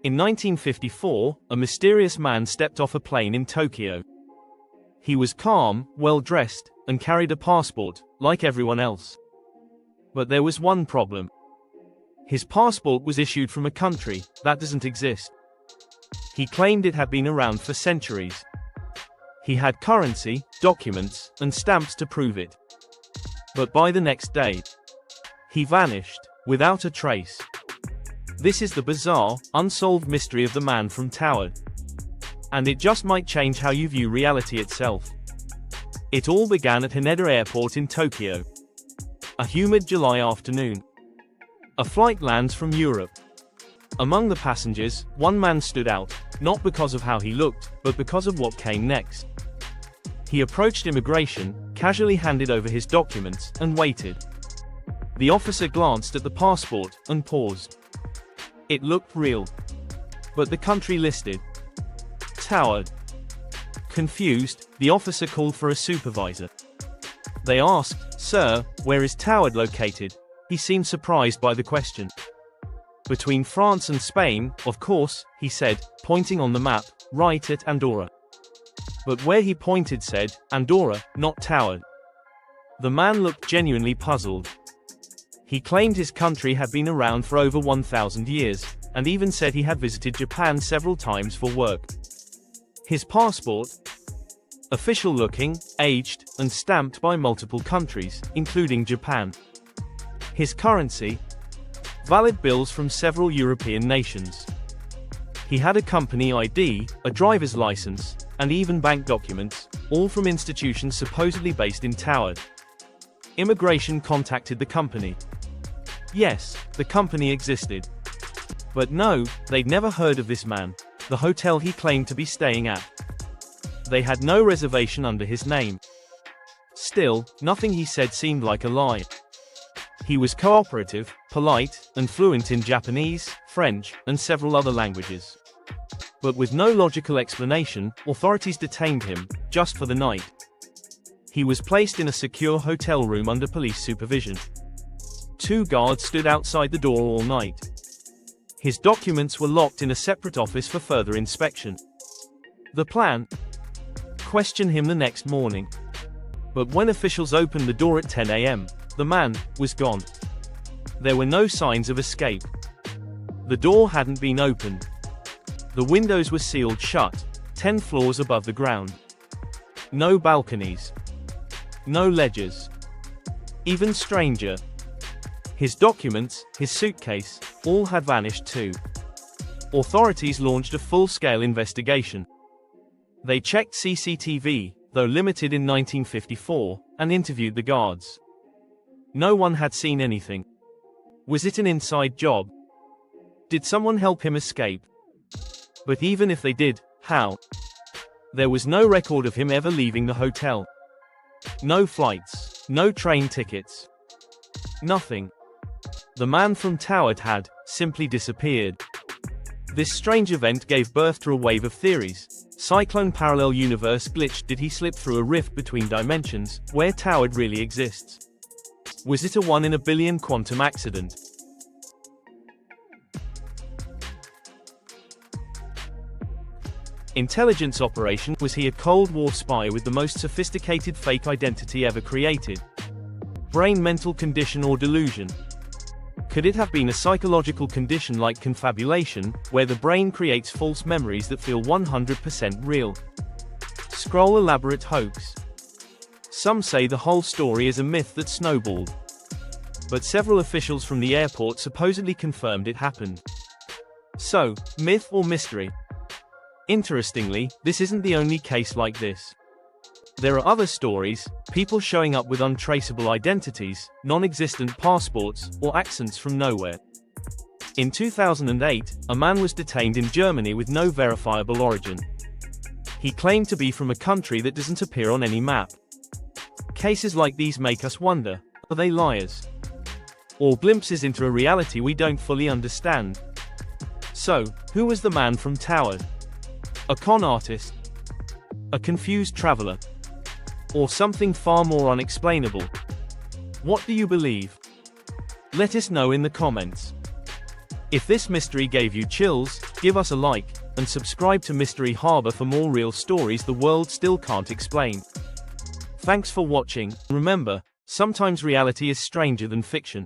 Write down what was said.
In 1954, a mysterious man stepped off a plane in Tokyo. He was calm, well-dressed, and carried a passport, like everyone else. But there was one problem. His passport was issued from a country that doesn't exist. He claimed it had been around for centuries. He had currency, documents, and stamps to prove it. But by the next day, he vanished, without a trace. This is the bizarre, unsolved mystery of the man from Taured. And it just might change how you view reality itself. It all began at Haneda Airport in Tokyo. A humid July afternoon. A flight lands from Europe. Among the passengers, one man stood out, not because of how he looked, but because of what came next. He approached immigration, casually handed over his documents, and waited. The officer glanced at the passport, and paused. It looked real. But the country listed. Taured. Confused, the officer called for a supervisor. They asked, "Sir, where is Taured located?" He seemed surprised by the question. "Between France and Spain, of course," he said, pointing on the map, right at Andorra. But where he pointed said, Andorra, not Taured. The man looked genuinely puzzled. He claimed his country had been around for over 1,000 years, and even said he had visited Japan several times for work. His passport? Official looking, aged, and stamped by multiple countries, including Japan. His currency? Valid bills from several European nations. He had a company ID, a driver's license, and even bank documents, all from institutions supposedly based in Taured. Immigration contacted the company. Yes, the company existed. But no, they'd never heard of this man, the hotel he claimed to be staying at. They had no reservation under his name. Still, nothing he said seemed like a lie. He was cooperative, polite, and fluent in Japanese, French, and several other languages. But with no logical explanation, authorities detained him, just for the night. He was placed in a secure hotel room under police supervision. 2 guards stood outside the door all night. His documents were locked in a separate office for further inspection. The plan? Question him the next morning. But when officials opened the door at 10 a.m., the man was gone. There were no signs of escape. The door hadn't been opened. The windows were sealed shut, 10 floors above the ground. No balconies. No ledgers. Even stranger. His documents, his suitcase, all had vanished too. Authorities launched a full-scale investigation. They checked CCTV, though limited in 1954, and interviewed the guards. No one had seen anything. Was it an inside job? Did someone help him escape? But even if they did, how? There was no record of him ever leaving the hotel. No flights, no train tickets. Nothing. The man from Taured had simply disappeared. This strange event gave birth to a wave of theories. Cyclone parallel universe glitch. Did he slip through a rift between dimensions, where Taured really exists? Was it a 1 in a billion quantum accident? Intelligence operation? Was he a Cold War spy with the most sophisticated fake identity ever created? Brain mental condition or delusion? Could it have been a psychological condition like confabulation, where the brain creates false memories that feel 100% real? Scroll elaborate hoax? Some say the whole story is a myth that snowballed. But several officials from the airport supposedly confirmed it happened. So, myth or mystery? Interestingly, this isn't the only case like this. There are other stories, people showing up with untraceable identities, non-existent passports, or accents from nowhere. In 2008, a man was detained in Germany with no verifiable origin. He claimed to be from a country that doesn't appear on any map. Cases like these make us wonder, are they liars? Or glimpses into a reality we don't fully understand? So, who was the man from Taured? A con artist? A confused traveler? Or something far more unexplainable? What do you believe? Let us know in the comments. If this mystery gave you chills, Give us a like, and subscribe to Mystery Harbour for more real stories the world still can't explain. Thanks for watching. Remember, sometimes reality is stranger than fiction.